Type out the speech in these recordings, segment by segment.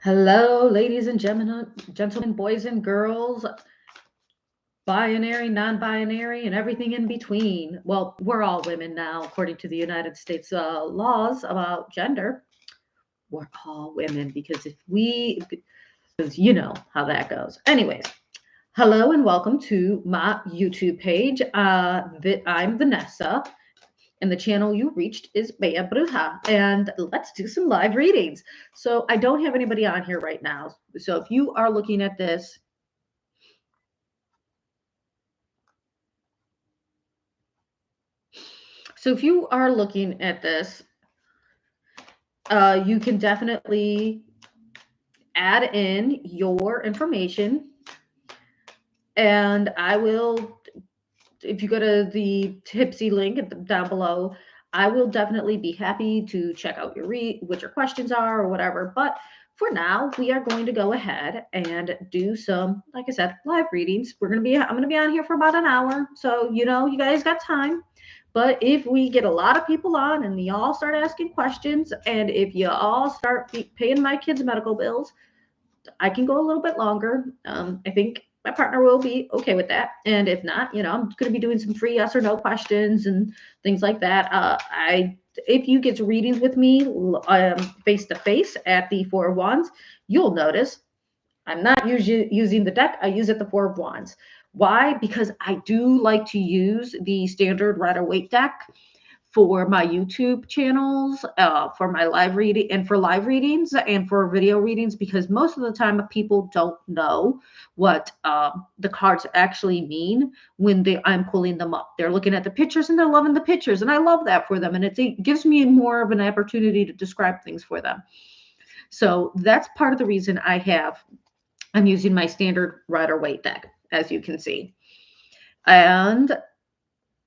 Hello, ladies and gentlemen, boys and girls, binary, non binary, and everything in between. Well, we're all women now, according to the United States laws about gender. We're all women because you know how that goes. Anyways, hello and welcome to my YouTube page. I'm Vanessa, and the channel you reached is Bea Bruja. And let's do some live readings. So I don't have anybody on here right now. So if you are looking at this, you can definitely add in your information, and I will, if you go to the Tipsy link down below, I will definitely be happy to check out what your questions are or whatever. But for now, we are going to go ahead and do some, like I said, live readings. I'm gonna be on here for about an hour, so you guys got time. But if we get a lot of people on and you all start asking questions, and if you all start paying my kids' medical bills, I can go a little bit longer. I think my partner will be okay with that. And if not, I'm going to be doing some free yes or no questions and things like that. If you get to readings with me face to face at the Four of Wands, you'll notice I'm not usually using the deck. I use it the Four of Wands. Why? Because I do like to use the standard Rider Waite deck for my YouTube channels, for my live reading and for live readings and for video readings, because most of the time people don't know what the cards actually mean when I'm pulling them up. They're looking at the pictures and they're loving the pictures, and I love that for them, and it gives me more of an opportunity to describe things for them. So that's part of the reason I'm using my standard Rider Waite deck, as you can see. And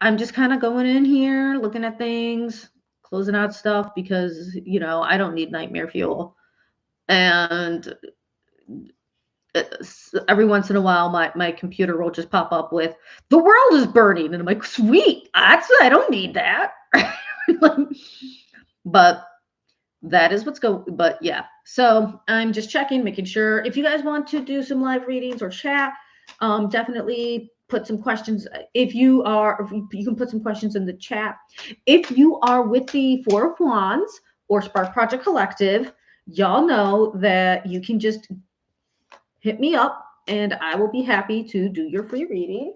I'm just kind of going in here, looking at things, closing out stuff because, I don't need nightmare fuel. And every once in a while, my computer will just pop up with, the world is burning. And I'm like, sweet, I don't need that. But that is what's going. But yeah, so I'm just checking, making sure. If you guys want to do some live readings or chat, definitely put some questions. If you can put some questions in the chat. If you are with the Four of Wands or Spark Project Collective, y'all know that you can just hit me up and I will be happy to do your free reading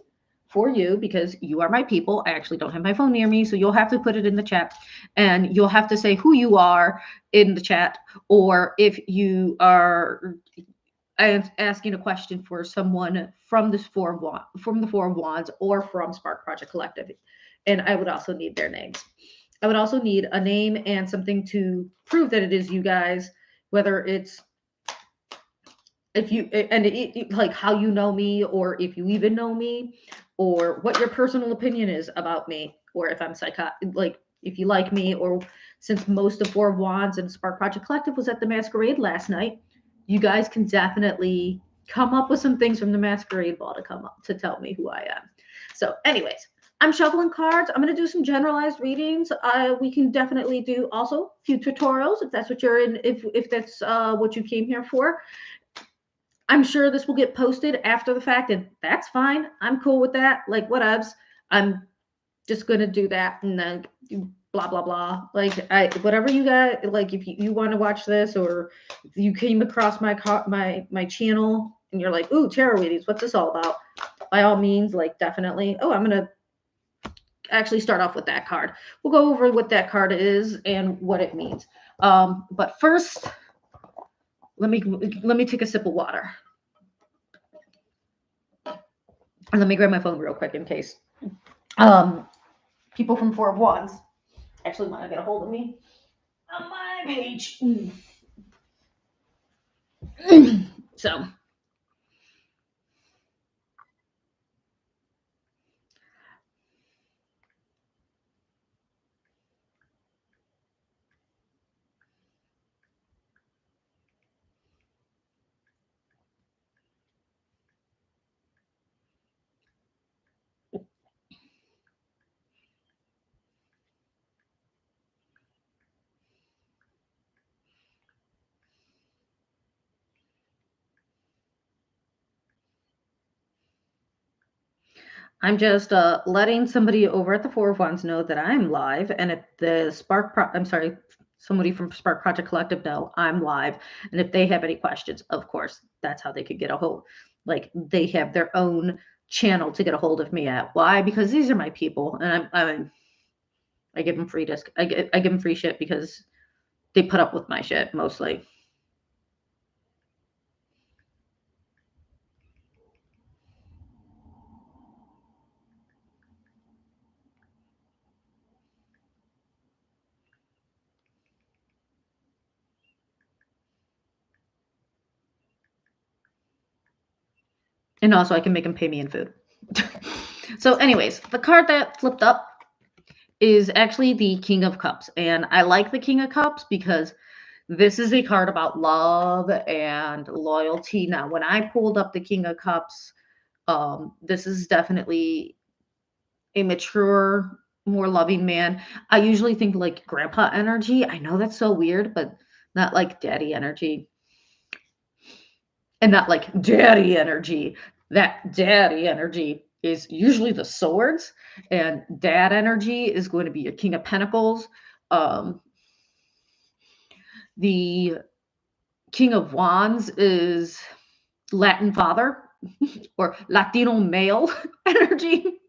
for you, because you are my people. I actually don't have my phone near me, so you'll have to put it in the chat, and you'll have to say who you are in the chat, or if you are asking a question for someone from the Four of Wands or from Spark Project Collective. And I would also need their names. I would also need a name and something to prove that it is you guys, whether it's if you and like how you know me, or if you even know me, or what your personal opinion is about me, or if I'm like if you like me, or since most of Four of Wands and Spark Project Collective was at the masquerade last night, you guys can definitely come up with some things from the masquerade ball to come up to tell me who I am. So anyways, I'm shuffling cards. I'm going to do some generalized readings. We can definitely do also a few tutorials if that's what you're in, if that's what you came here for. I'm sure this will get posted after the fact, and that's fine. I'm cool with that. Like, whatevs. I'm just gonna do that, and then blah blah blah. Like, whatever you got. Like, if you want to watch this, or if you came across my channel and you're like, ooh, tarot readings, what's this all about? By all means, like, definitely. Oh, I'm gonna actually start off with that card. We'll go over what that card is and what it means. But first, let me take a sip of water. And let me grab my phone real quick in case people from Four of Wands actually want to get a hold of me on my page. So I'm just letting somebody over at the Four of Wands know that I'm live, and if the I'm sorry, somebody from Spark Project Collective know I'm live, and if they have any questions, of course, that's how they could get a hold. Like they have their own channel to get a hold of me at. Why? Because these are my people, and I give them free disc. I give them free shit because they put up with my shit mostly. And also I can make them pay me in food. So anyways, the card that flipped up is actually the King of Cups. And I like the King of Cups because this is a card about love and loyalty. Now, when I pulled up the King of Cups, this is definitely a mature, more loving man. I usually think like grandpa energy. I know that's so weird, but not like daddy energy. And not like daddy energy. That daddy energy is usually the swords, and dad energy is going to be a King of Pentacles. Um, the King of Wands is Latin father or Latino male energy.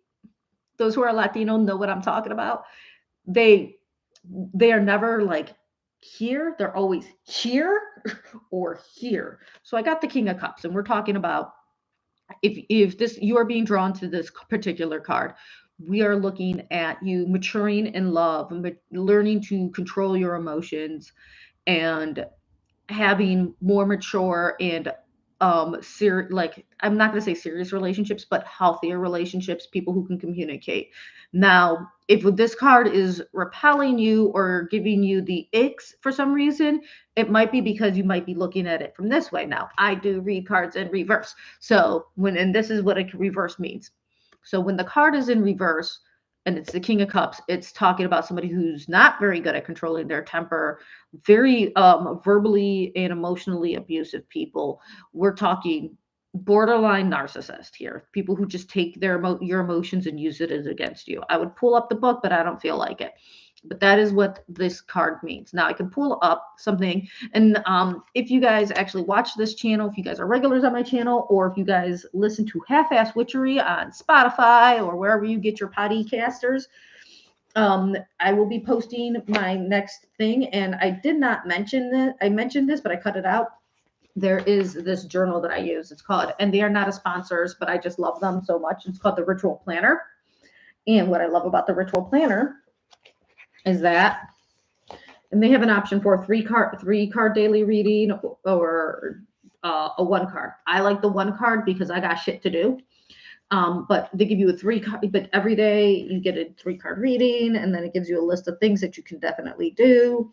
Those who are Latino know what I'm talking about. They they are never like here, they're always here or here. So I got the King of Cups, and we're talking about if this you are being drawn to this particular card, we are looking at you maturing in love, learning to control your emotions, and having more mature and like I'm not going to say serious relationships, but healthier relationships, people who can communicate. Now if this card is repelling you or giving you the icks for some reason, it might be because you might be looking at it from this way. Now I do read cards in reverse, so and this is what a reverse means. So when the card is in reverse and it's the King of Cups, it's talking about somebody who's not very good at controlling their temper, very verbally and emotionally abusive people. We're talking borderline narcissist here, people who just take your emotions and use it as against you. I would pull up the book, but I don't feel like it. But that is what this card means. Now I can pull up something, and if you guys actually watch this channel, if you guys are regulars on my channel, or if you guys listen to Half-Ass Witchery on Spotify or wherever you get your podcasters, I will be posting my next thing. And I did not mention that I mentioned this, but I cut it out. There is this journal that I use. It's called, and they are not a sponsors, but I just love them so much. It's called the Ritual Planner. And what I love about the Ritual Planner is that, and they have an option for three card daily reading or a one card. I like the one card because I got shit to do. But they give you a but every day you get a 3-card reading, and then it gives you a list of things that you can definitely do.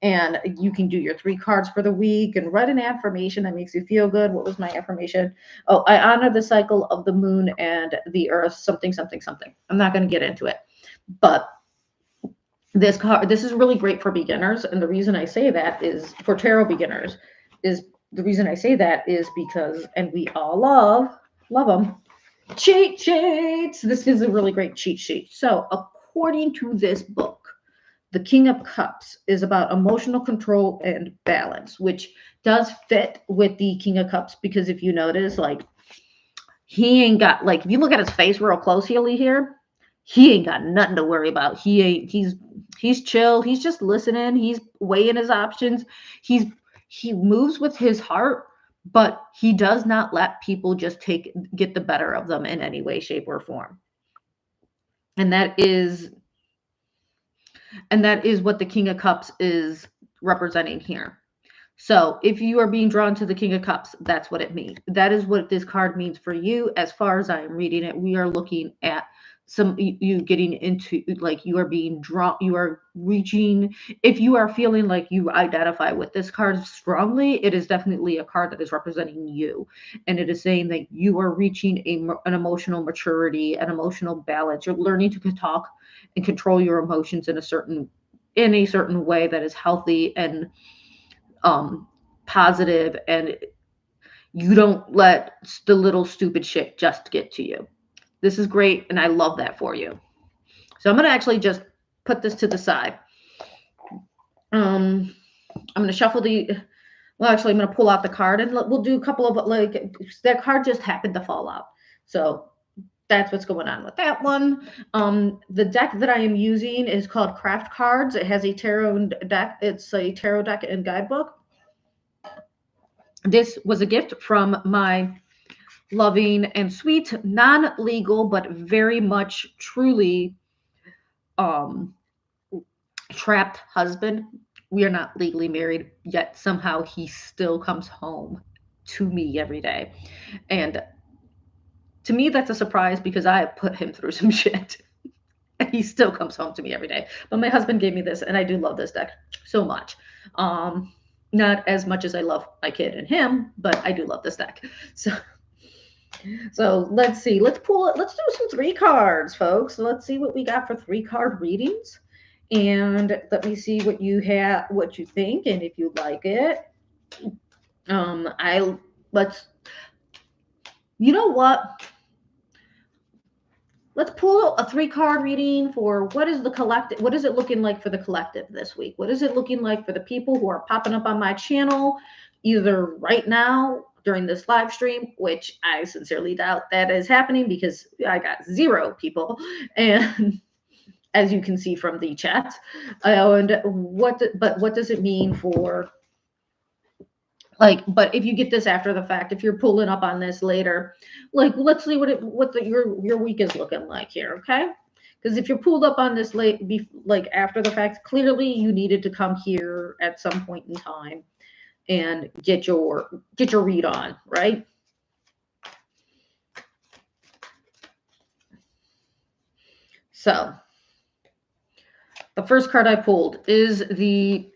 And you can do your 3 cards for the week and write an affirmation that makes you feel good. What was my affirmation? Oh, I honor the cycle of the moon and the earth, something, something, something. I'm not going to get into it, but this is really great for beginners. And the reason I say that is for tarot beginners is the reason I say that is because, and we all love them, cheat sheets. This is a really great cheat sheet. So according to this book, the King of Cups is about emotional control and balance, which does fit with the King of Cups, because if you notice, like, he ain't got, like, if you look at his face real closely here, he ain't got nothing to worry about. He's chill. He's just listening. He's weighing his options. He moves with his heart, but he does not let people just get the better of them in any way, shape, or form. And that is what the King of Cups is representing here. So if you are being drawn to the King of Cups, that's what it means. That is what this card means for you. As far as I am reading it, we are looking at you getting into, like, you are being drawn, you are reaching. If you are feeling like you identify with this card strongly, it is definitely a card that is representing you. And it is saying that you are reaching an emotional maturity, an emotional balance. You're learning to talk and control your emotions in a certain way that is healthy and positive, and you don't let the little stupid shit just get to you. This is great, and I love that for you. So I'm going to actually just put this to the side. I'm going to shuffle well, actually, I'm going to pull out the card, and we'll do a couple of, like, that card just happened to fall out. So that's what's going on with that one. The deck that I am using is called Craft Cards. It has a tarot deck. It's a tarot deck and guidebook. This was a gift from my loving and sweet, non-legal, but very much truly trapped husband. We are not legally married, yet somehow he still comes home to me every day. And to me, that's a surprise because I have put him through some shit. And he still comes home to me every day. But my husband gave me this, and I do love this deck so much. Not as much as I love my kid and him, but I do love this deck. So let's see. Let's pull it. Let's do some 3 cards, folks. Let's see what we got for 3 card readings. And let me see what you have, what you think, and if you like it. You know what? Let's pull a 3 card reading for what is the collective. What is it looking like for the collective this week? What is it looking like for the people who are popping up on my channel, either right now during this live stream, which I sincerely doubt that is happening because I got 0 people, and as you can see from the chat. And what does it mean for, like, but if you get this after the fact, if you're pulling up on this later, like, let's see what your week is looking like here, okay? Because if you're pulled up on this like after the fact, clearly you needed to come here at some point in time and get your read on, right? So the first card I pulled is the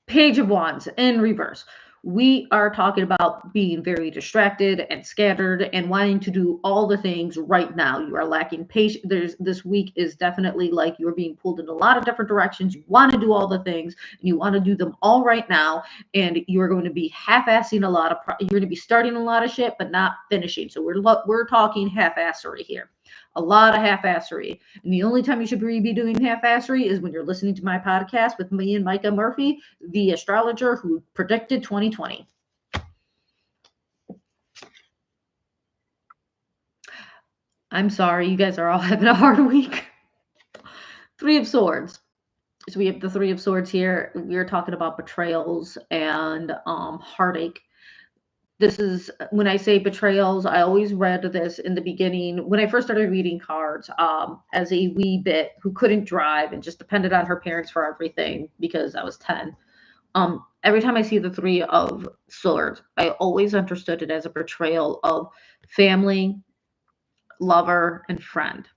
Page of Wands in reverse. We are talking about being very distracted and scattered and wanting to do all the things right now. You are lacking patience. This week is definitely like you're being pulled in a lot of different directions. You want to do all the things and you want to do them all right now. And you're going to be half-assing you're going to be starting a lot of shit, but not finishing. So we're talking half-assery here. A lot of half-assery. And the only time you should be doing half-assery is when you're listening to my podcast with me and Micah Murphy, the astrologer who predicted 2020. I'm sorry, you guys are all having a hard week. 3 of Swords. So we have the 3 of Swords here. We're talking about betrayals and heartache. This is, when I say betrayals, I always read this in the beginning when I first started reading cards as a wee bit who couldn't drive and just depended on her parents for everything because I was 10. Every time I see the 3 of Swords, I always understood it as a betrayal of family, lover, and friend.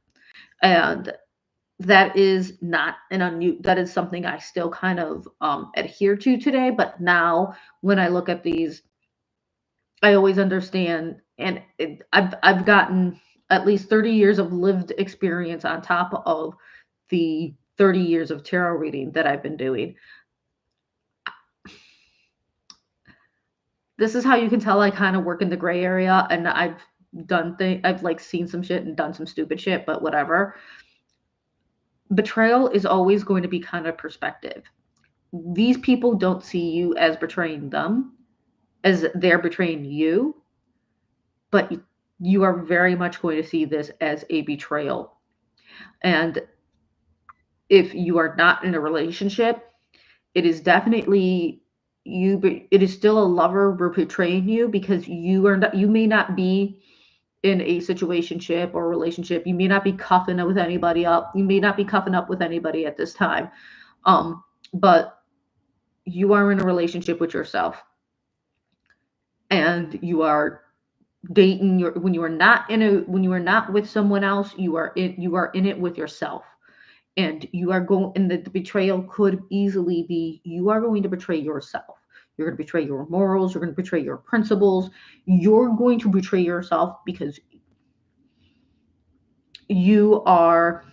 And that is not that is something I still kind of adhere to today. But now when I look at these, I always understand, and I've gotten at least 30 years of lived experience on top of the 30 years of tarot reading that I've been doing. This is how you can tell I kind of work in the gray area, and I've like seen some shit and done some stupid shit, but whatever. Betrayal is always going to be kind of perspective. These people don't see you as betraying them, as they're betraying you, but you are very much going to see this as a betrayal. And if you are not in a relationship, it is definitely you, but it is still a lover betraying you because you may not be in a situationship or relationship. You may not be cuffing with anybody up. You may not be cuffing up with anybody at this time. But you are in a relationship with yourself. And you are dating when you are not with someone else, you are in it with yourself. And you are going, and the betrayal could easily be you are going to betray yourself. You're going to betray your morals. You're going to betray your principles. You're going to betray yourself because you are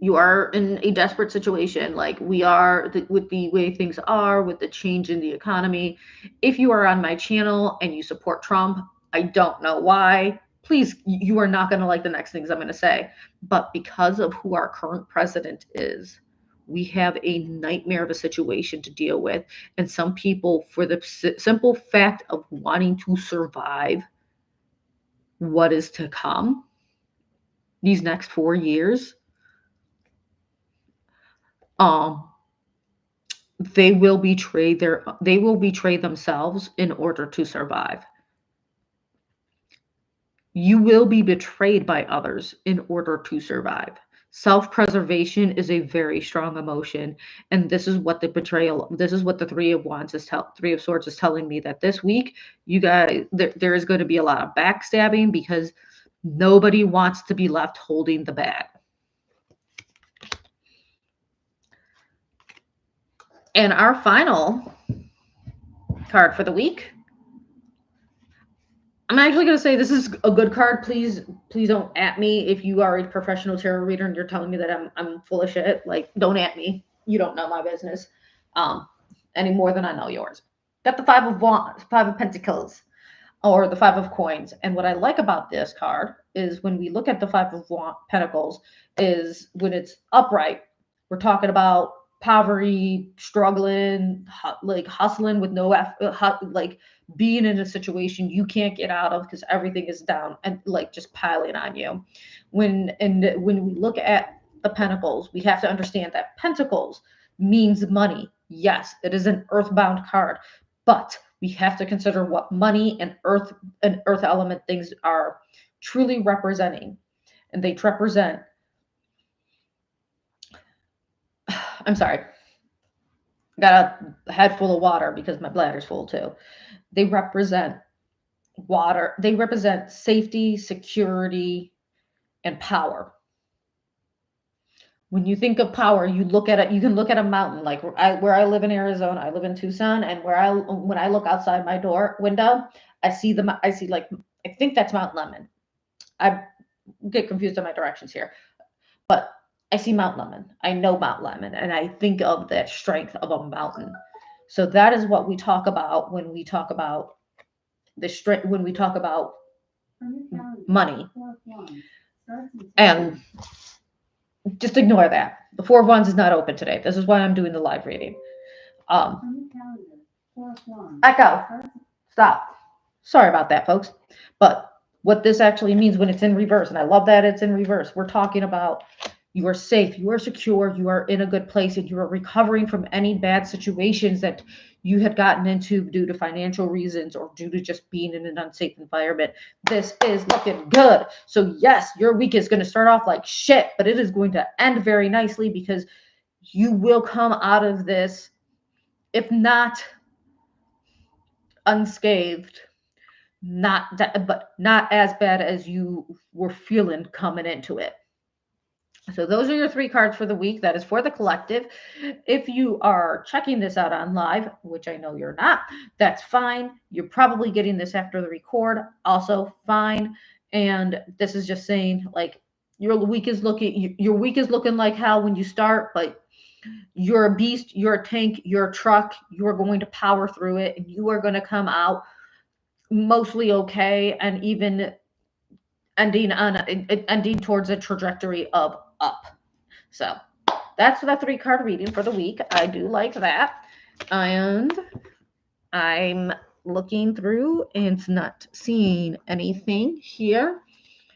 in a desperate situation, like we are with the way things are, with the change in the economy. If you are on my channel and you support Trump, I don't know why. Please, you are not going to like the next things I'm going to say. But because of who our current president is, we have a nightmare of a situation to deal with. And some people, for the simple fact of wanting to survive what is to come, these next 4 years, um, they will betray themselves in order to survive. You will be betrayed by others in order to survive. Self-preservation is a very strong emotion, and this is what the Three of Swords is telling me, that this week, you guys, there is going to be a lot of backstabbing because nobody wants to be left holding the bag. And our final card for the week, I'm actually going to say this is a good card. Please don't at me if you are a professional tarot reader and you're telling me that I'm full of shit. Like, don't at me. You don't know my business any more than I know yours. Got the Five of Wands, Five of Pentacles, or the Five of Coins. And what I like about this card is when we look at the Five of Pentacles, is when it's upright, we're talking about poverty, struggling, like hustling with no like being in a situation you can't get out of because everything is down and like just piling on you. When we look at the pentacles, we have to understand that pentacles means money. Yes, it is an earthbound card, but we have to consider what money and earth element things are truly representing. And they represent, I'm sorry, got a head full of water because my bladder's full too. They represent water. They represent safety, security, and power. When you think of power, you look at it. You can look at a mountain, like where I live in Arizona. I live in Tucson, and when I look outside my door window, I see like, I think that's Mount Lemon. I get confused on my directions here, but I see Mount Lemon. I know Mount Lemon, and I think of that strength of a mountain. So that is what we talk about when we talk about the strength. When we talk about money, and just ignore that. The Four of Wands is not open today. This is why I'm doing the live reading. Echo, stop. Sorry about that, folks. But what this actually means when it's in reverse, and I love that it's in reverse, we're talking about you are safe, you are secure, you are in a good place, and you are recovering from any bad situations that you had gotten into due to financial reasons or due to just being in an unsafe environment. This is looking good. So yes, your week is going to start off like shit, but it is going to end very nicely because you will come out of this, if not unscathed, but not as bad as you were feeling coming into it. So those are your 3 cards for the week. That is for the collective. If you are checking this out on live, which I know you're not, that's fine. You're probably getting this after the record, also fine. And this is just saying, like, your week is looking like hell when you start, but you're a beast, you're a tank, you're a truck, you're going to power through it, and you are going to come out mostly okay, and even ending towards a trajectory of up. So that's the 3 card reading for the week. I do like that. And I'm looking through and not seeing anything here.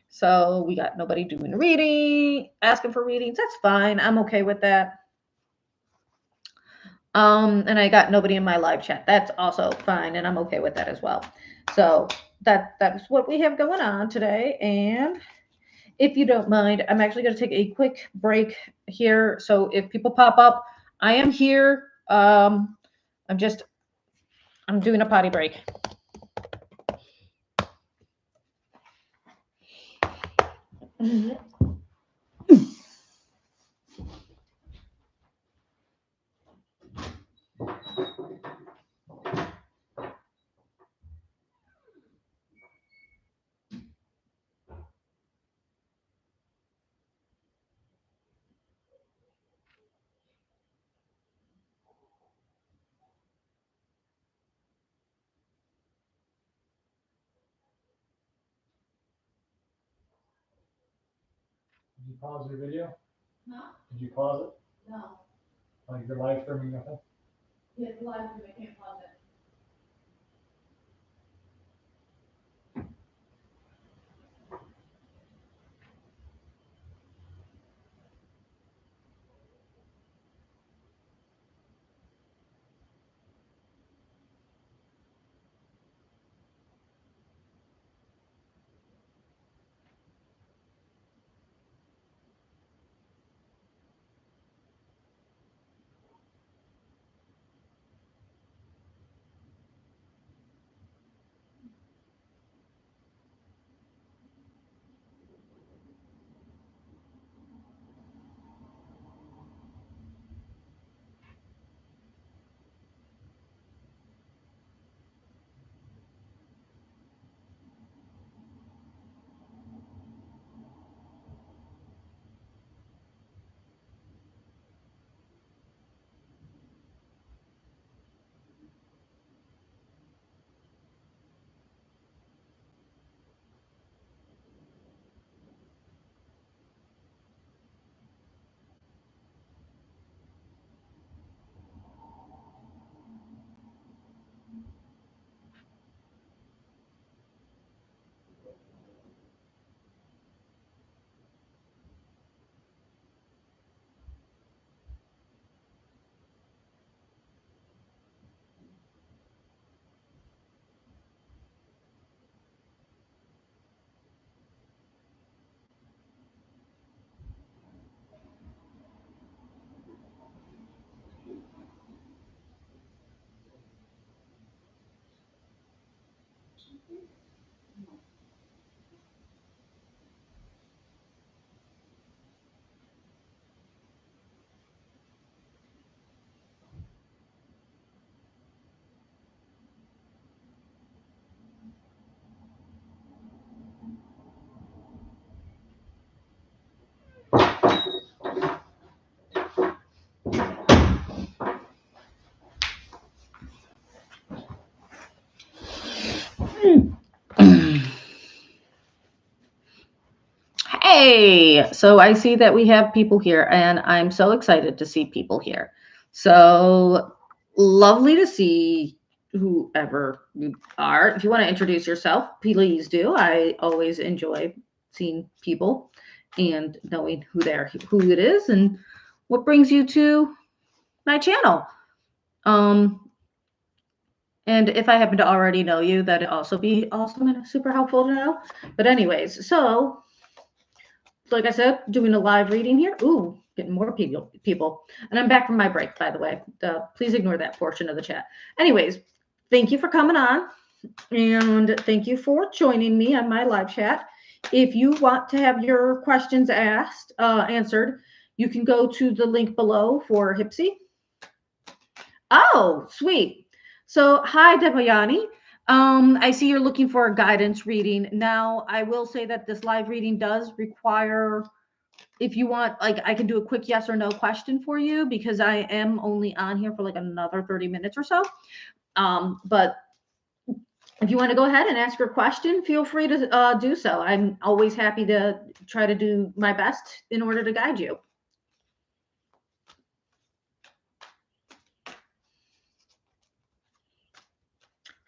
So we got nobody doing a reading, asking for readings. That's fine. I'm okay with that. And I got nobody in my live chat. That's also fine, and I'm okay with that as well. So that's what we have going on today. And if you don't mind, I'm actually going to take a quick break here. So if people pop up, I am here. I'm doing a potty break. you pause your video? No. Did you pause it? No. Like you're live streaming nothing? Yeah, it's live stream. I can't pause it. Hey, so I see that we have people here, and I'm so excited to see people here. So lovely to see whoever you are. If you want to introduce yourself, please do. I always enjoy seeing people and knowing who it is and what brings you to my channel. And if I happen to already know you, that'd also be awesome and super helpful to know. But anyways, so like I said, doing a live reading here. Ooh, getting more people. And I'm back from my break, by the way. Please ignore that portion of the chat. Anyways, thank you for coming on. And thank you for joining me on my live chat. If you want to have your questions answered, you can go to the link below for Hipsy. Oh, sweet. So, hi, Debayani. I see you're looking for a guidance reading. Now, I will say that this live reading does require, if you want, like, I can do a quick yes or no question for you because I am only on here for like another 30 minutes or so. But if you want to go ahead and ask your question, feel free to do so. I'm always happy to try to do my best in order to guide you.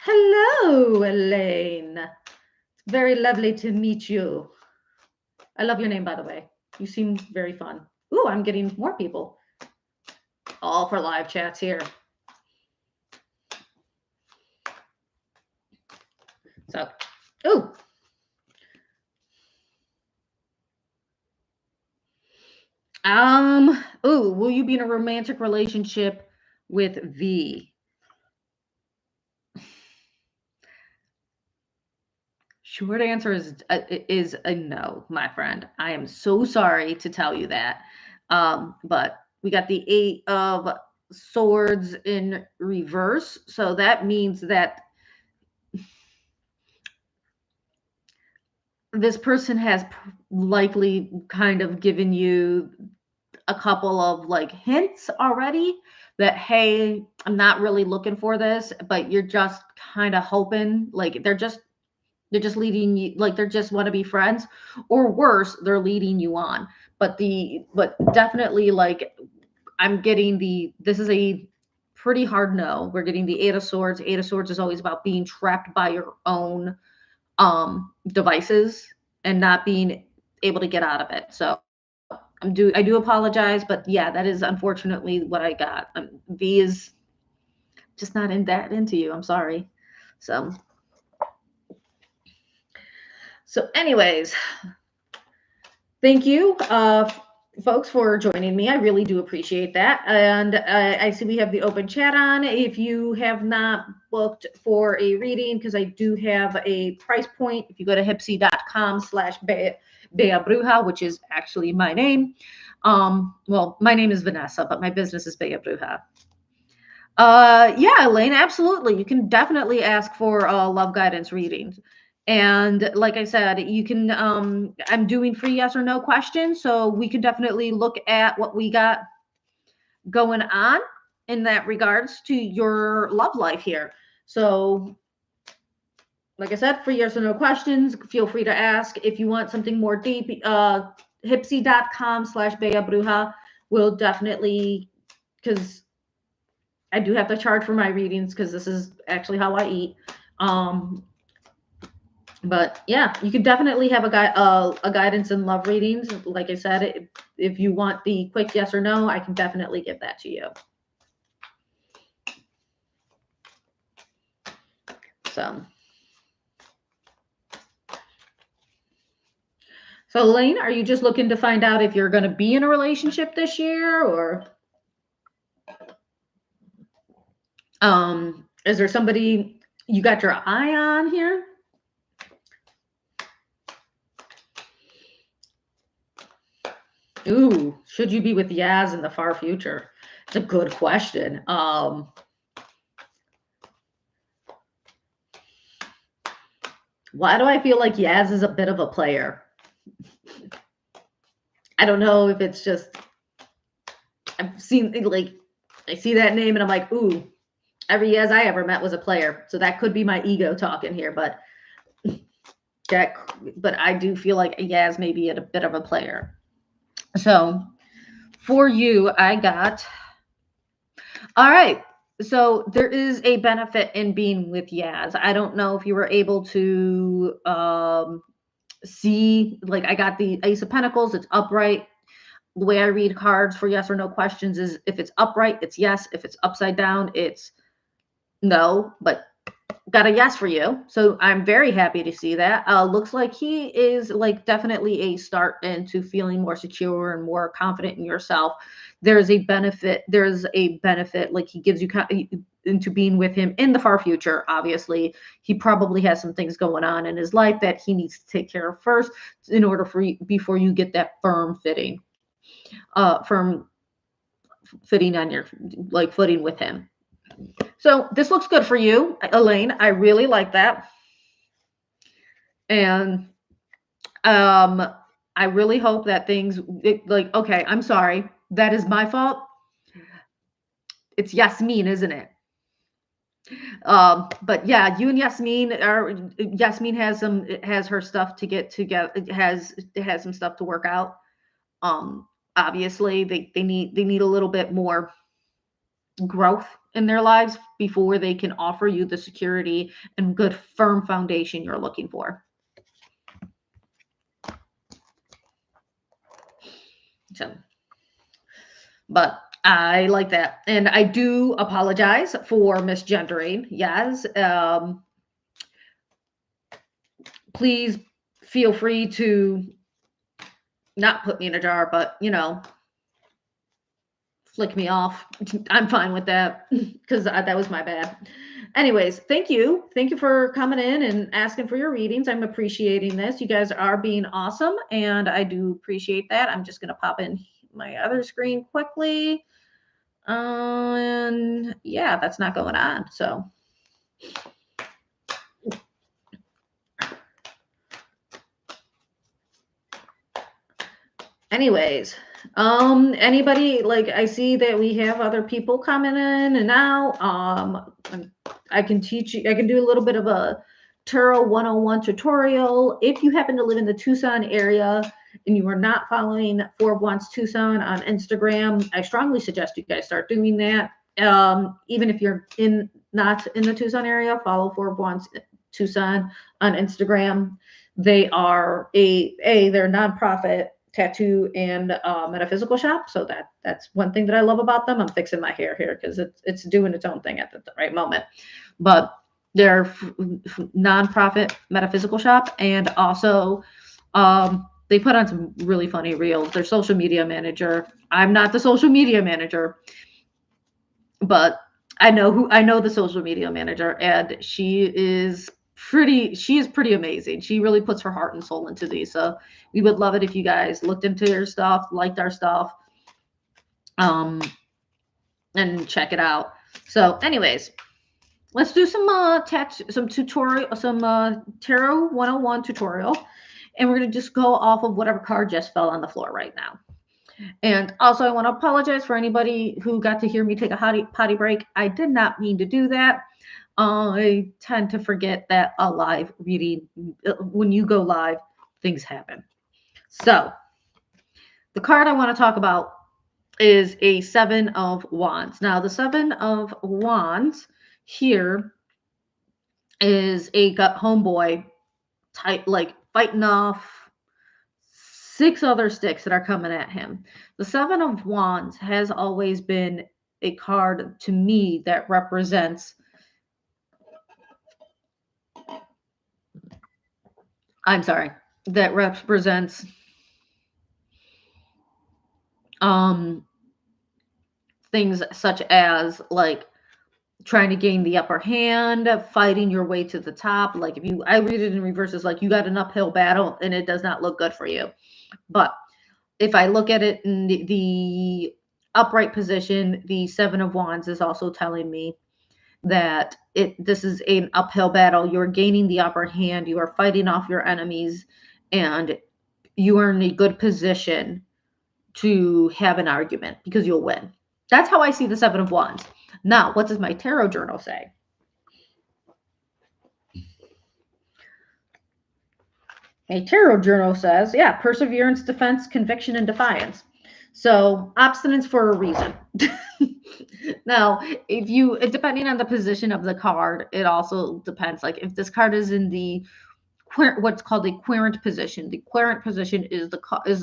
Hello, Elaine. It's very lovely to meet you. I love your name, by the way. You seem very fun. Ooh, I'm getting more people. All for live chats here. So, ooh. Will you be in a romantic relationship with V? Short answer is a no, my friend. I am so sorry to tell you that. But we got the 8 of Swords in reverse, so that means that this person has likely kind of given you a couple of like hints already that, hey, I'm not really looking for this, but you're just kind of hoping, like they're just leading you, like they just want to be friends, or worse, they're leading you on. but definitely, like, I'm getting this is a pretty hard no. We're getting the Eight of Swords. Eight of Swords is always about being trapped by your own devices and not being able to get out of it. So I do apologize, but yeah, that is unfortunately what I got. V is just not into you. I'm sorry. So anyways, thank you, folks, for joining me. I really do appreciate that. And I see we have the open chat on. If you have not booked for a reading, because I do have a price point, if you go to hipsy.com/Bella Bruja, which is actually my name. Well, my name is Vanessa, but my business is Bella Bruja. Yeah, Elaine, absolutely. You can definitely ask for love guidance readings. And like I said, you can, I'm doing free yes or no questions. So we can definitely look at what we got going on in that regards to your love life here. So like I said, free yes or no questions, feel free to ask. If you want something more deep, hipsy.com/Bella Bruja will definitely, because I do have to charge for my readings because this is actually how I eat. But yeah, you could definitely have a guidance in love readings. Like I said, if you want the quick yes or no, I can definitely give that to you. So Elaine, are you just looking to find out if you're going to be in a relationship this year, or is there somebody you got your eye on here? Ooh, should you be with Yaz in the far future? It's a good question. Why do I feel like Yaz is a bit of a player? I don't know if it's just, I've seen, like, I see that name and I'm like, ooh, every Yaz I ever met was a player. So that could be my ego talking here, but I do feel like Yaz may be a bit of a player. So for you, I got, all right. So there is a benefit in being with Yaz. I don't know if you were able to see, like, I got the Ace of Pentacles. It's upright. The way I read cards for yes or no questions is if it's upright, it's yes. If it's upside down, it's no. But got a yes for you. So I'm very happy to see that. Looks like he is, like, definitely a start into feeling more secure and more confident in yourself. There's a benefit. Like, he gives you into being with him in the far future. Obviously, he probably has some things going on in his life that he needs to take care of first in order before you get that firm footing on your, like, footing with him. So this looks good for you, Elaine. I really like that. And I really hope that things, like, okay, I'm sorry. That is my fault. It's Yasmin, isn't it? But yeah, you and Yasmin has her stuff to get together, has some stuff to work out. Obviously they need a little bit more growth in their lives before they can offer you the security and good firm foundation you're looking for. So, but I like that. And I do apologize for misgendering. Yes. Please feel free to not put me in a jar, but, flick me off. I'm fine with that because that was my bad. Anyways, thank you. Thank you for coming in and asking for your readings. I'm appreciating this. You guys are being awesome, and I do appreciate that. I'm just going to pop in my other screen quickly. And yeah, that's not going on. So anyways, anybody, like, I see that we have other people coming in and out. I can teach you, I can do a little bit of a Tarot 101 tutorial. If you happen to live in the Tucson area and you are not following Four of Wands Tucson on Instagram, I strongly suggest you guys start doing that. Even if you're not in the Tucson area, follow Four of Wands Tucson on Instagram. They are they're a nonprofit tattoo and metaphysical shop. So that's one thing that I love about them. I'm fixing my hair here because it's doing its own thing at the right moment. But they're nonprofit metaphysical shop, and also they put on some really funny reels. Their social media manager. I'm not the social media manager, but I know the social media manager, and she is pretty amazing. She really puts her heart and soul into these. So we would love it if you guys looked into her stuff, liked our stuff, and check it out. So anyways, let's do some tarot 101 tutorial, and we're going to just go off of whatever card just fell on the floor right now. And also, I want to apologize for anybody who got to hear me take a potty break. I did not mean to do that. I tend to forget that a live reading, when you go live, things happen. So the card I want to talk about is a Seven of Wands. Now, the Seven of Wands here is a homeboy type, like fighting off 6 other sticks that are coming at him. The Seven of Wands has always been a card to me that represents, that represents things such as like trying to gain the upper hand, fighting your way to the top. Like I read it in reverse, it's like you got an uphill battle and it does not look good for you. But if I look at it in the upright position, the Seven of Wands is also telling me that this is an uphill battle. You're gaining the upper hand. You are fighting off your enemies, and you are in a good position to have an argument because you'll win. That's how I see the Seven of Wands. Now, what does my tarot journal say? A tarot journal says, yeah, perseverance, defense, conviction, and defiance. So obstinance for a reason. Now, depending on the position of the card, it also depends. Like if this card is in the what's called a querent position. The querent position is the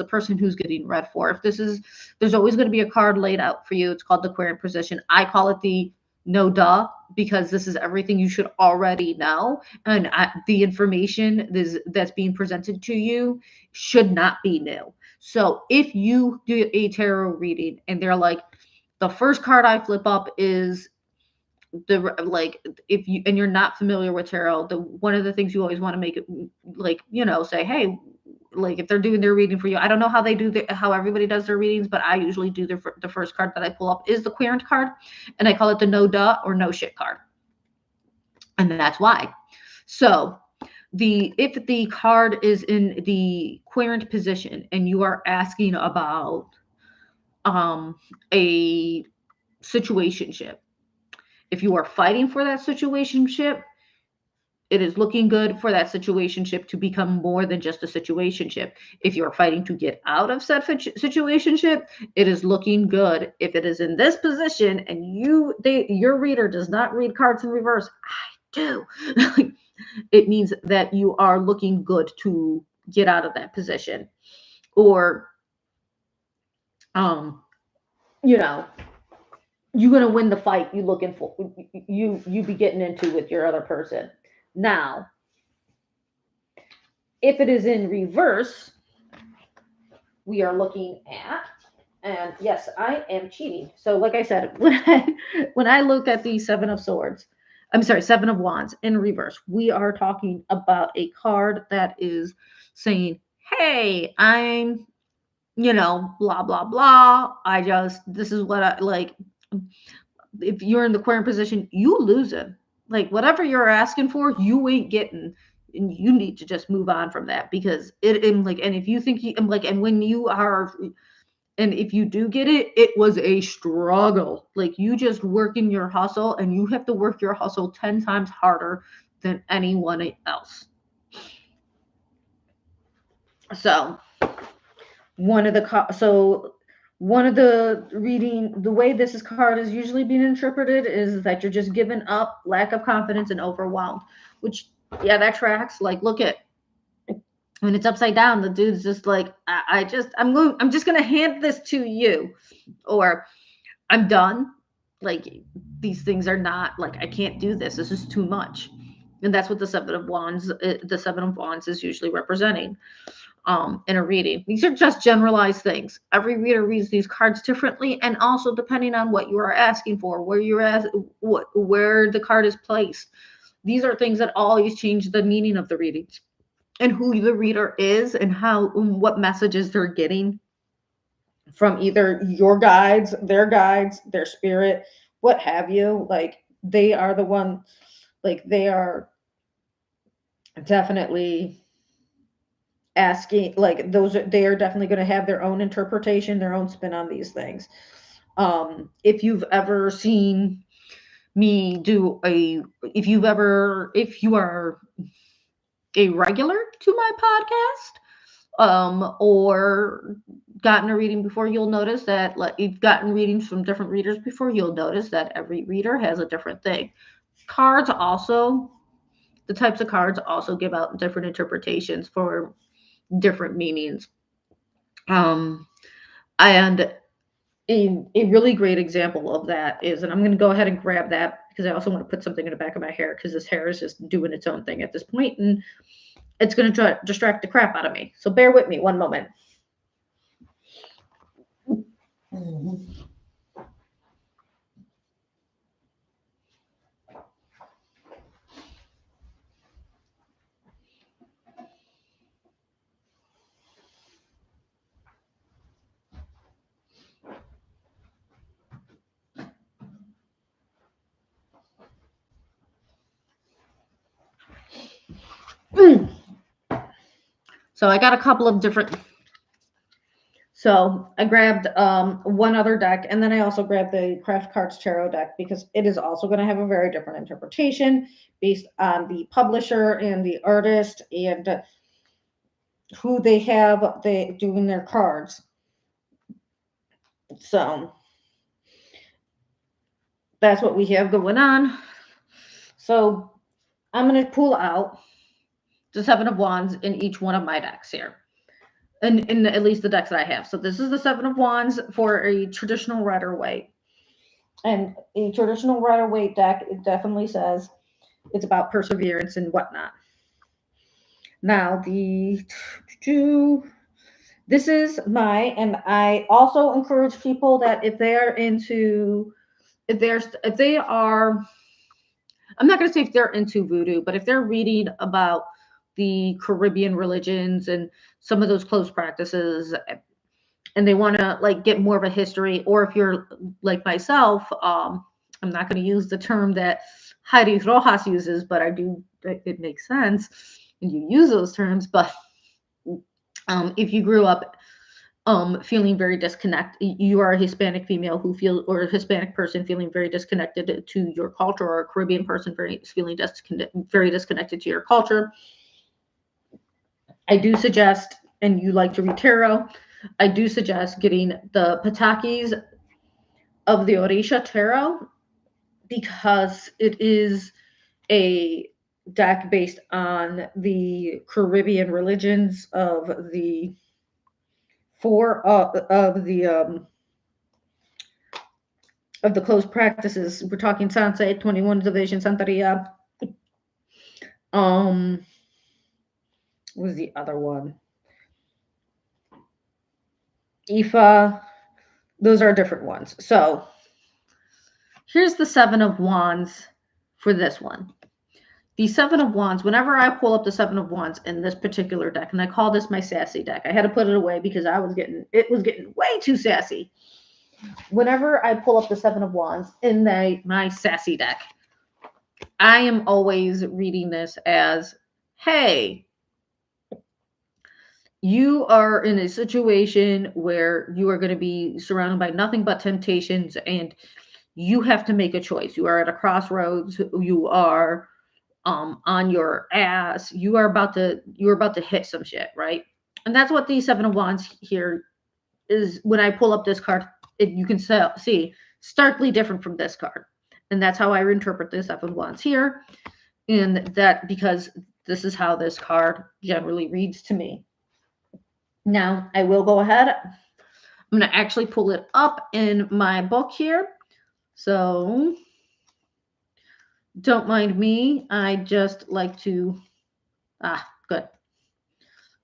person who's getting read for. If there's always going to be a card laid out for you. It's called the querent position. I call it the no duh, because this is everything you should already know, and the information that's being presented to you should not be new. So if you do a tarot reading and they're like, the first card I flip up is if you're not familiar with tarot, one of the things you always want to make it say, hey, like if they're doing their reading for you, I don't know how they do how everybody does their readings, but I usually do the first card that I pull up is the querent card, and I call it the no duh or no shit card, and that's why. So if the card is in the querent position and you are asking about a situationship, if you are fighting for that situationship, it is looking good for that situationship to become more than just a situationship. If you're fighting to get out of said situationship, it is looking good. If it is in this position and your reader does not read cards in reverse, I do. It means that you are looking good to get out of that position, or you're going to win the fight you looking for, you be getting into with your other person. Now, if it is in reverse, we are looking at, and yes, I am cheating. So like I said, when I look at the Seven of Wands in reverse, we are talking about a card that is saying, hey, I'm, blah, blah, blah. This is what I like. If you're in the querent position, you lose it. Like whatever you're asking for, you ain't getting, and you need to just move on from that, because and if you think and when you are, and if you do get it, it was a struggle. Like you just working your hustle, and you have to work your hustle 10 times harder than anyone else. So one of the so one of the reading, the way this card is usually being interpreted is that you're just giving up, lack of confidence, and overwhelmed. Which, yeah, that tracks. Like, look at when it's upside down, the dude's just like, I'm just gonna hand this to you, or I'm done. Like, these things are not, like, I can't do this. This is too much. And that's what the Seven of Wands is usually representing in a reading. These are just generalized things. Every reader reads these cards differently, and also depending on what you are asking for, where the card is placed. These are things that always change the meaning of the readings and who the reader is and what messages they're getting from either your guides, their spirit, what have you. Like, they are the one, like, they are definitely asking, like, they are definitely going to have their own interpretation, their own spin on these things. If you've ever seen me do if you are a regular to my podcast, or gotten a reading before, you'll notice that, like, you've gotten readings from different readers before, you'll notice that every reader has a different thing. The types of cards also give out different interpretations for different meanings. And a really great example of that is, and I'm going to go ahead and grab that because I also want to put something in the back of my hair because this hair is just doing its own thing at this point, and it's going to distract the crap out of me. So bear with me one moment. So I got a couple of different. So I grabbed one other deck, and then I also grabbed the Craft Cards Tarot deck because it is also going to have a very different interpretation based on the publisher and the artist and who they have doing their cards. So that's what we have going on. So I'm going to pull out the Seven of Wands in each one of my decks here. In at least the decks that I have. So this is the Seven of Wands for a traditional Rider-Waite. And a traditional Rider-Waite deck, it definitely says it's about perseverance and whatnot. Now, this is and I also encourage people that if they are, I'm not going to say if they're into voodoo, but if they're reading about the Caribbean religions and some of those closed practices, and they want to, like, get more of a history, or if you're like myself, I'm not going to use the term that Heidi Rojas uses, but it makes sense and you use those terms. But if you grew up feeling very disconnected, you are a Hispanic female or a Hispanic person feeling very disconnected to your culture, or a Caribbean person feeling very disconnected to your culture, I do suggest, and you like to read tarot, I do suggest getting the Patakis of the Orisha Tarot, because it is a deck based on the Caribbean religions of the closed practices. We're talking Sansa, 21 Division, Santeria. What was the other one? Ifa. Those are different ones. So here's the Seven of Wands for this one. The Seven of Wands, whenever I pull up the Seven of Wands in this particular deck, and I call this my sassy deck, I had to put it away because it was getting way too sassy. Whenever I pull up the Seven of Wands in my sassy deck, I am always reading this as, hey, you are in a situation where you are going to be surrounded by nothing but temptations, and you have to make a choice. You are at a crossroads. You are on your ass. You're about to hit some shit, right? And that's what the Seven of Wands here is when I pull up this card, you can see starkly different from this card. And that's how I interpret this Seven of Wands here. And that because this is how this card generally reads to me. Now, I will go ahead. I'm going to actually pull it up in my book here. So don't mind me. I just like to, good.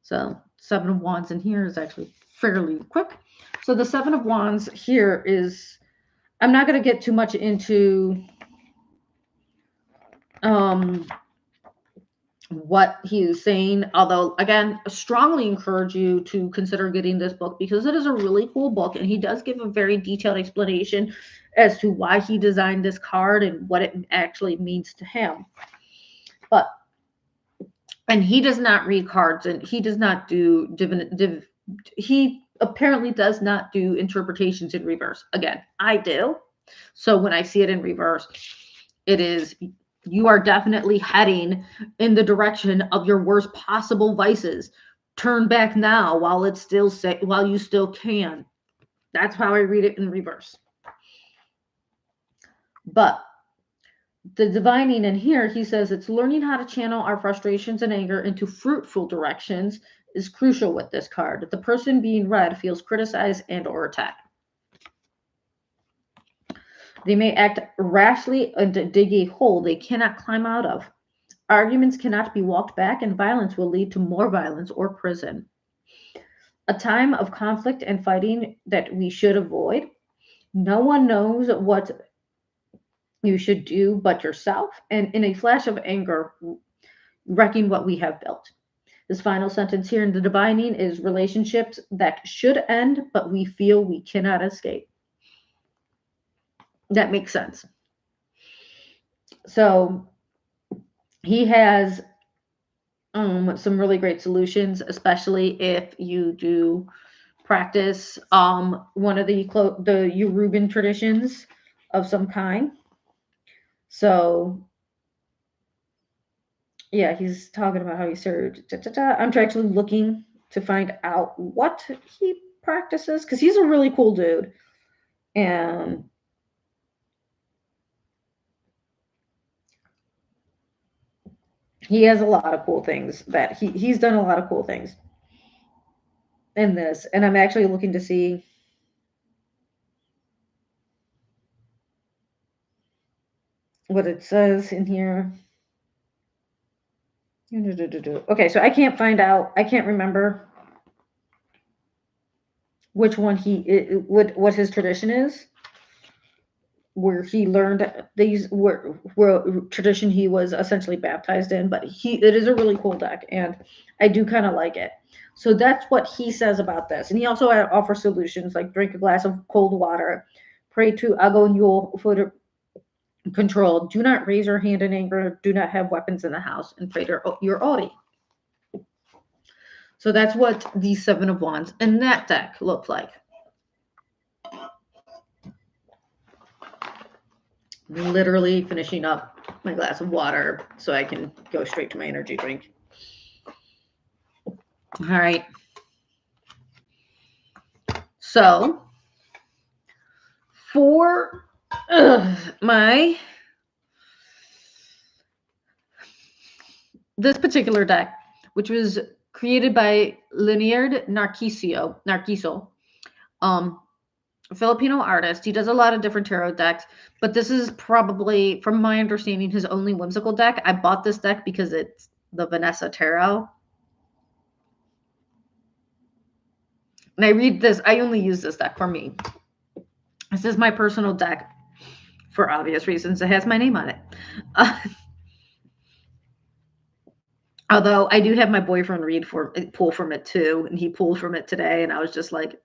So Seven of Wands in here is actually fairly quick. So the Seven of Wands here is, I'm not going to get too much into what he is saying, although again, I strongly encourage you to consider getting this book because it is a really cool book and he does give a very detailed explanation as to why he designed this card and what it actually means to him. And he does not read cards and he does not do he apparently does not do interpretations in reverse. Again, I do. So when I see it in reverse, it is, you are definitely heading in the direction of your worst possible vices. Turn back now while it's still while you still can. That's how I read it in reverse. But the divining in here, he says it's learning how to channel our frustrations and anger into fruitful directions is crucial with this card. The person being read feels criticized and or attacked. They may act rashly and dig a hole they cannot climb out of. Arguments cannot be walked back, and violence will lead to more violence or prison. A time of conflict and fighting that we should avoid. No one knows what you should do but yourself, and in a flash of anger, wrecking what we have built. This final sentence here in the divining is relationships that should end, but we feel we cannot escape. That makes sense. So he has some really great solutions, especially if you do practice one of the Yoruban traditions of some kind. So yeah, he's talking about how he served. I'm actually looking to find out what he practices because he's a really cool dude. And he has a lot of cool things that he's done a lot of cool things in this. And I'm actually looking to see what it says in here. Okay, so I can't find out. I can't remember which one what his tradition is, where he learned these were tradition he was essentially baptized in, but it is a really cool deck and I do kind of like it. So that's what he says about this. And he also offers solutions like drink a glass of cold water, pray to Agonyo for control, do not raise your hand in anger, do not have weapons in the house, and pray to your Ori. So that's what the Seven of Wands in that deck look like. Literally finishing up my glass of water so I can go straight to my energy drink. All right. So for this particular deck, which was created by Leonard Narciso, a Filipino artist. He does a lot of different tarot decks, but this is probably, from my understanding, his only whimsical deck. I bought this deck because it's the Vanessa Tarot. And I only use this deck for me. This is my personal deck for obvious reasons. It has my name on it. Although I do have my boyfriend pull from it too, and he pulled from it today, and I was just like,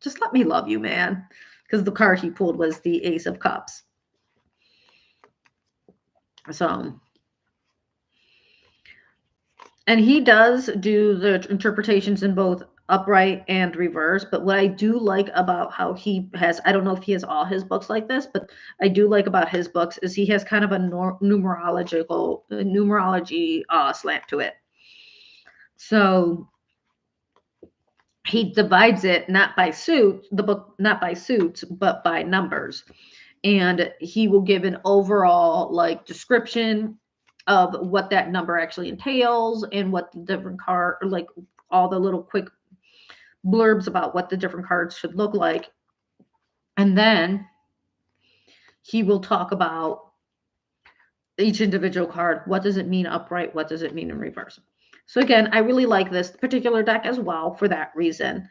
just let me love you, man. Because the card he pulled was the Ace of Cups. So, and he does do the interpretations in both upright and reverse. But what I do like about how he has, I don't know if he has all his books like this, but I do like about his books is he has kind of a numerology slant to it. So he divides it not by suit, the book, not by suits, but by numbers. And he will give an overall like description of what that number actually entails and what the different card, like all the little quick blurbs about what the different cards should look like. And then he will talk about each individual card. What does it mean upright? What does it mean in reverse? So again, I really like this particular deck as well for that reason.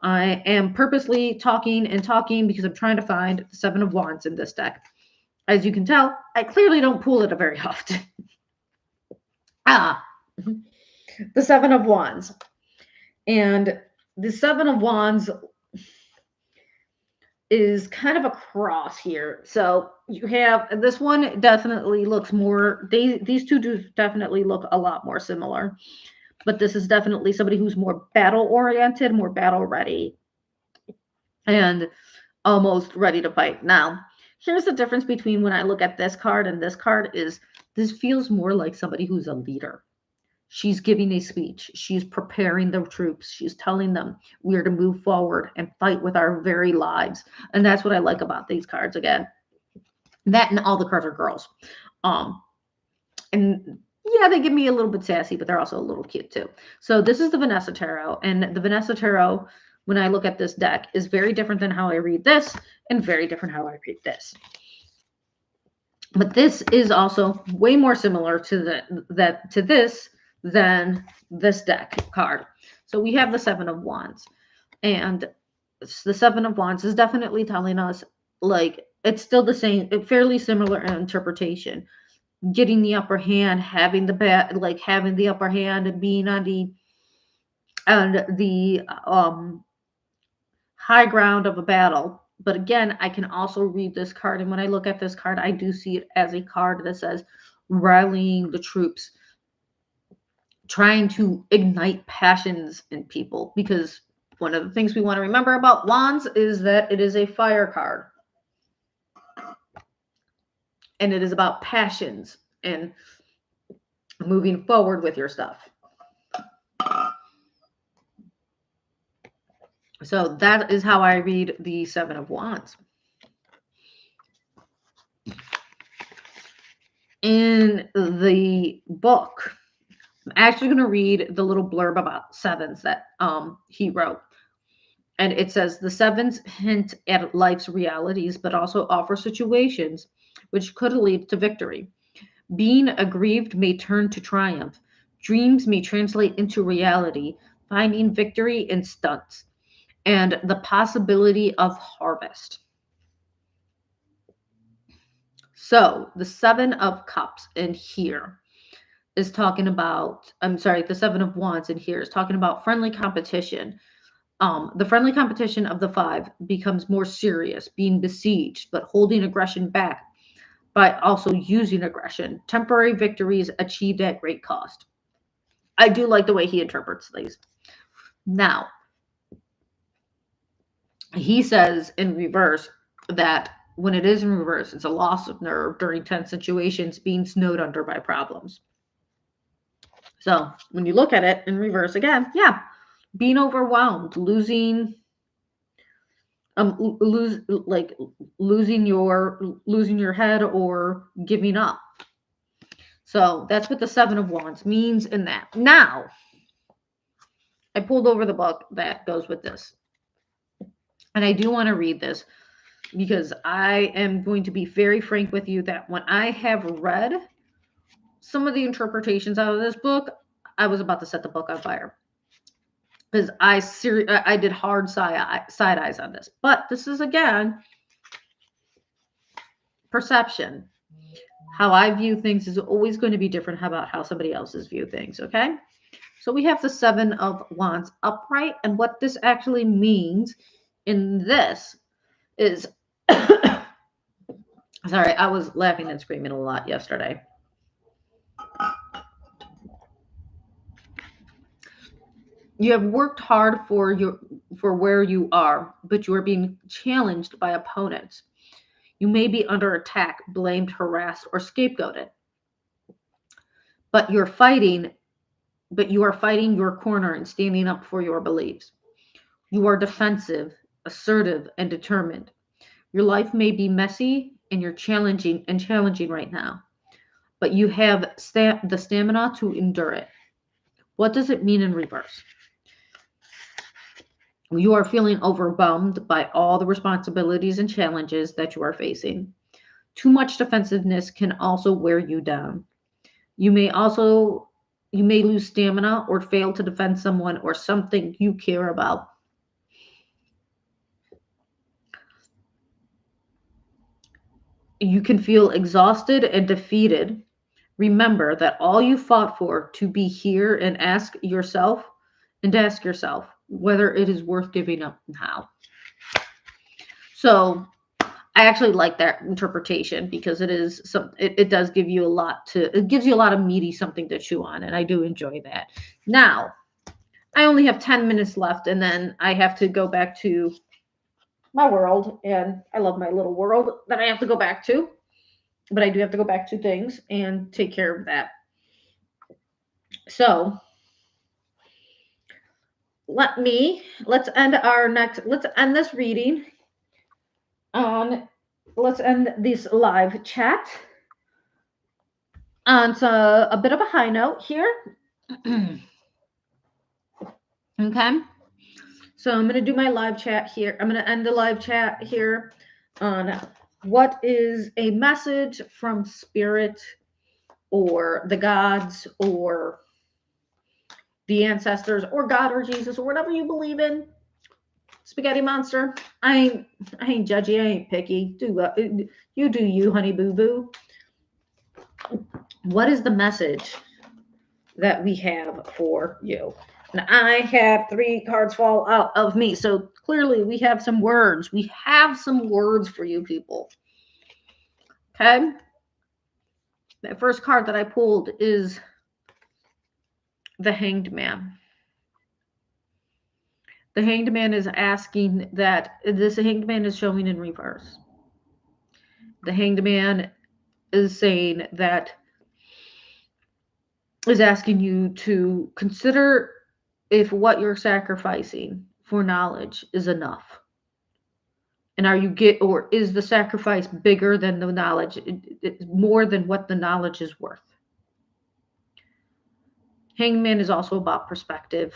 I am purposely talking and talking because I'm trying to find the Seven of Wands in this deck. As you can tell, I clearly don't pull it very often. The Seven of Wands. And the Seven of Wands is kind of a cross here. So you have this one definitely looks more, these two do definitely look a lot more similar. But this is definitely somebody who's more battle oriented, more battle ready, and almost ready to fight. Now, here's the difference between when I look at this card and this card is this feels more like somebody who's a leader. She's giving a speech. She's preparing the troops. She's telling them we're to move forward and fight with our very lives. And that's what I like about these cards again. That and all the cards are girls. And yeah, they give me a little bit sassy, but they're also a little cute too. So this is the Vanessa Tarot. And the Vanessa Tarot, when I look at this deck, is very different than how I read this and very different how I read this. But this is also way more similar to this than this deck card. So we have the Seven of Wands, and the Seven of Wands is definitely telling us like it's still the same, fairly similar interpretation. Getting the upper hand, having having the upper hand and being on the high ground of a battle. But again, I can also read this card, and when I look at this card, I do see it as a card that says rallying the troops, trying to ignite passions in people, because one of the things we want to remember about Wands is that it is a fire card. And it is about passions and moving forward with your stuff. So that is how I read the Seven of Wands. In the book, I'm actually going to read the little blurb about sevens that he wrote. And it says, the sevens hint at life's realities, but also offer situations which could lead to victory. Being aggrieved may turn to triumph. Dreams may translate into reality, finding victory in stunts, and the possibility of harvest. So the Seven of Cups in here is talking about, the Seven of Wands in here is talking about friendly competition. The friendly competition of the five becomes more serious, being besieged, but holding aggression back by also using aggression. Temporary victories achieved at great cost. I do like the way he interprets these. Now, he says in reverse that when it is in reverse, it's a loss of nerve during tense situations, being snowed under by problems. So when you look at it in reverse again, yeah, being overwhelmed, losing your head or giving up. So that's what the Seven of Wands means in that. Now, I pulled over the book that goes with this. And I do want to read this because I am going to be very frank with you that when I have read some of the interpretations out of this book, I was about to set the book on fire. Because I did hard side eyes on this. But this is, again, perception. How I view things is always going to be different about how somebody else's view things, okay? So we have the Seven of Wands upright, and what this actually means in this is, sorry, I was laughing and screaming a lot yesterday. You have worked hard for where you are, but you are being challenged by opponents. You may be under attack, blamed, harassed, or scapegoated. But you are fighting your corner and standing up for your beliefs. You are defensive, assertive, and determined. Your life may be messy and you're challenging right now, but you have the stamina to endure it. What does it mean in reverse? You are feeling overwhelmed by all the responsibilities and challenges that you are facing. Too much defensiveness can also wear you down. You may also you may lose stamina or fail to defend someone or something you care about. You can feel exhausted and defeated. Remember that all you fought for to be here and ask yourself whether it is worth giving up now. So I actually like that interpretation because it does give you it gives you a lot of meaty something to chew on, and I do enjoy that. Now, I only have 10 minutes left and then I have to go back to my world, and I love my little world that I have to go back to, but I do have to go back to things and take care of that. So, let's end this reading on let's end this live chat on a bit of a high note here. Okay, so I'm going to do my live chat here. I'm going to end the live chat here on what is a message from spirit or the gods or the ancestors or God or Jesus or whatever you believe in. Spaghetti monster. I ain't judgy. I ain't picky. You do you, honey boo boo. What is the message that we have for you? And I have 3 cards fall out of me. So clearly we have some words. We have some words for you people. Okay. The first card that I pulled is the Hanged Man. The Hanged Man is asking that this Hanged Man is showing in reverse. The Hanged Man is saying that is asking you to consider if what you're sacrificing for knowledge is enough. And or is the sacrifice bigger than the knowledge, more than what the knowledge is worth? Hangman is also about perspective.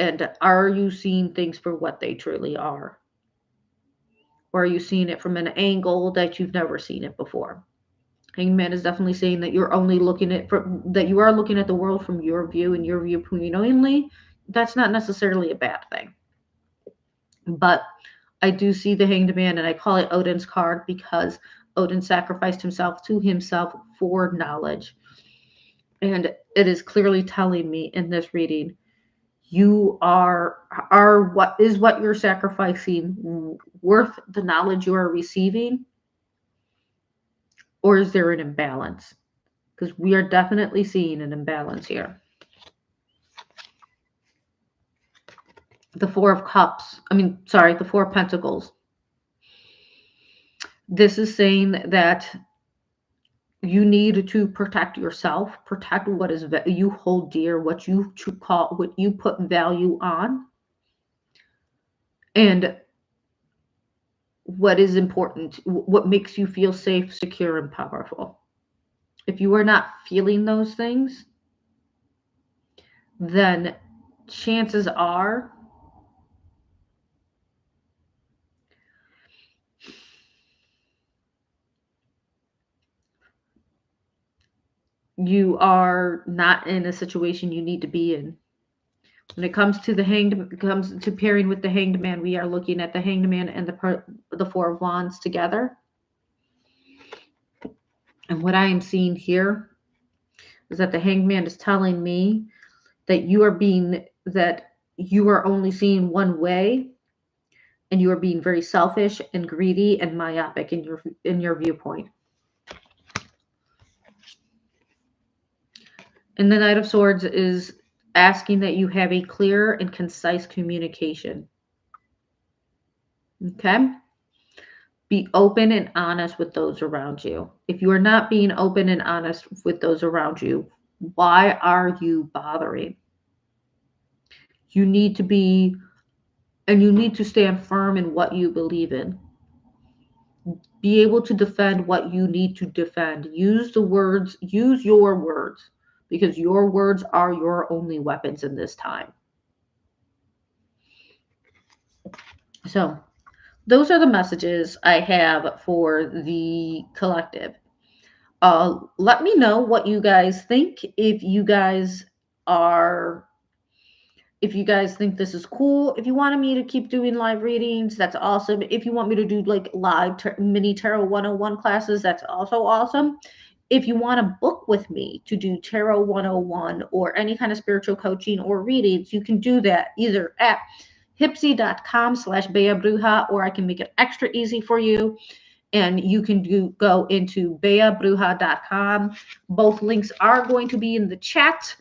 And are you seeing things for what they truly are? Or are you seeing it from an angle that you've never seen it before? Hangman is definitely saying that you are looking at the world from your view and your viewpoint only. That's not necessarily a bad thing. But I do see the Hanged Man, and I call it Odin's card because Odin sacrificed himself to himself for knowledge. And it is clearly telling me in this reading, you are what you're sacrificing worth the knowledge you are receiving? Or is there an imbalance? Because we are definitely seeing an imbalance here. The 4 of Cups. The 4 of Pentacles. This is saying that you need to protect yourself, protect what is you hold dear, what you put value on, and what is important, what makes you feel safe, secure, and powerful. If you are not feeling those things, then chances are you are not in a situation you need to be in. When it comes to pairing with the Hanged Man, we are looking at the Hanged Man and the 4 of Wands together. And what I am seeing here is that the Hanged Man is telling me that you are only seeing one way, and you are being very selfish and greedy and myopic in your viewpoint. And the Knight of Swords is asking that you have a clear and concise communication. Okay? Be open and honest with those around you. If you are not being open and honest with those around you, why are you bothering? You need to be, and you need to stand firm in what you believe in. Be able to defend what you need to defend. Use the words, use your words, because your words are your only weapons in this time. So, those are the messages I have for the collective. Let me know what you guys think. If you guys think this is cool, if you wanted me to keep doing live readings, that's awesome. If you want me to do like live mini tarot 101 classes, that's also awesome. If you want to book with me to do tarot 101 or any kind of spiritual coaching or readings, you can do that either at hipsy.com/beabruja, or I can make it extra easy for you. And you can go into beabruja.com. Both links are going to be in the chat.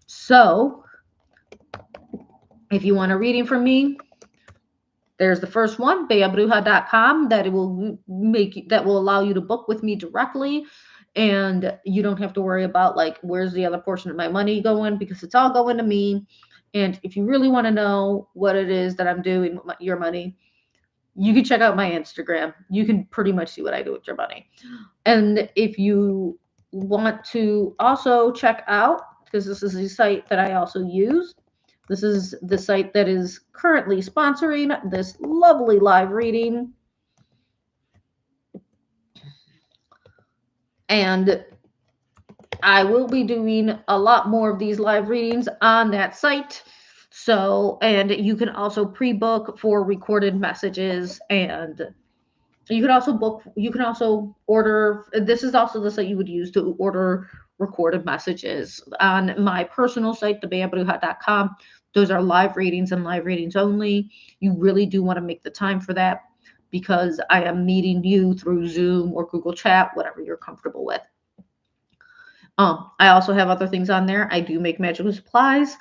So if you want a reading from me, there's the first one, beabruja.com, that will allow you to book with me directly. And you don't have to worry about like, where's the other portion of my money going, because it's all going to me. And if you really want to know what it is that I'm doing with your money, you can check out my Instagram. You can pretty much see what I do with your money. And if you want to also check out, because this is the site that I also use, this is the site that is currently sponsoring this lovely live reading. And I will be doing a lot more of these live readings on that site. So, and you can also pre-book for recorded messages, and you can also order, this is also the site you would use to order recorded messages. On my personal site, thebeabruja.com, those are live readings and live readings only. You really do want to make the time for that, because I am meeting you through Zoom or Google Chat, whatever you're comfortable with. I also have other things on there. I do make magical supplies,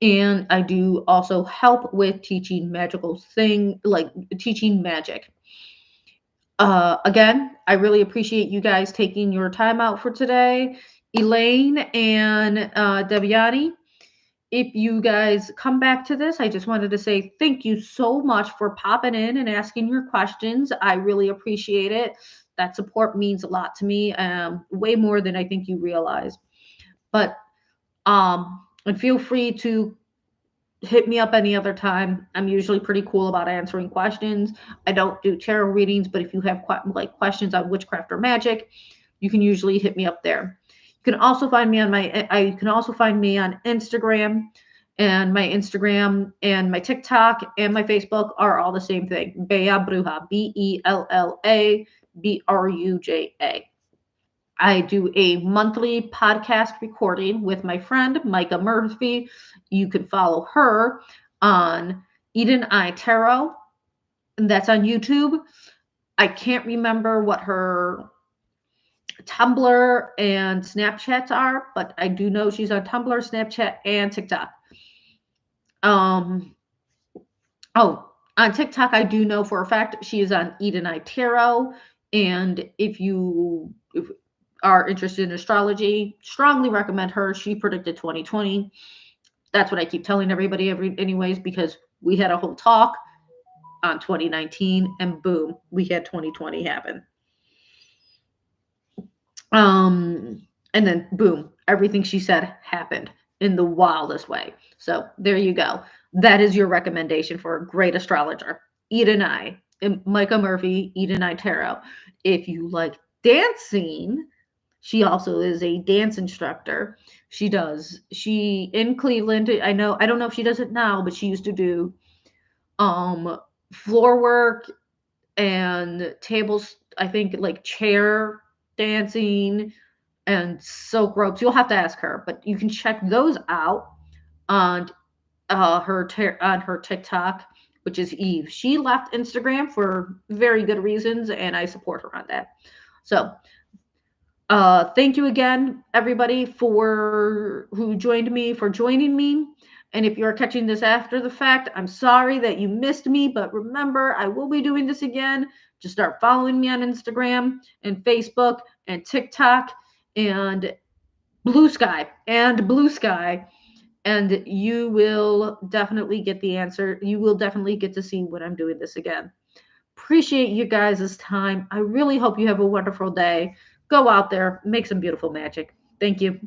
and I do also help with teaching teaching magic. Again, I really appreciate you guys taking your time out for today. Elaine and Debiani, if you guys come back to this, I just wanted to say thank you so much for popping in and asking your questions. I really appreciate it. That support means a lot to me, way more than I think you realize. But and feel free to hit me up any other time. I'm usually pretty cool about answering questions. I don't do tarot readings, but if you have questions on witchcraft or magic, you can usually hit me up there. You can also find me on Instagram, and my Instagram and my TikTok and my Facebook are all the same thing. Bella Bruja, BELLA BRUJA. I do a monthly podcast recording with my friend Micah Murphy. You can follow her on Eden Eye Tarot, and that's on YouTube. I can't remember what her Tumblr and Snapchats are, but I do know she's on Tumblr, Snapchat, and TikTok. On TikTok, I do know for a fact she is on Eden Eye Tarot. And if you are interested in astrology, strongly recommend her. She predicted 2020. That's what I keep telling everybody anyways, because we had a whole talk on 2019 and boom, we had 2020 happen. And then boom, everything she said happened in the wildest way. So there you go. That is your recommendation for a great astrologer. Eden Eye, Micah Murphy, Eden Eye Tarot. If you like dancing, she also is a dance instructor. She in Cleveland, I don't know if she does it now, but she used to do floor work and tables, I think like chair dancing and silk ropes. You'll have to ask her, but you can check those out on her TikTok, which is Eve. She left Instagram for very good reasons, and I support her on that. So thank you again, everybody, who joined me, for joining me. And if you're catching this after the fact, I'm sorry that you missed me, but remember, I will be doing this again. Just start following me on Instagram and Facebook and TikTok and Blue Sky. and you will definitely get the answer. You will definitely get to see when I'm doing this again. Appreciate you guys' time. I really hope you have a wonderful day. Go out there, make some beautiful magic. Thank you.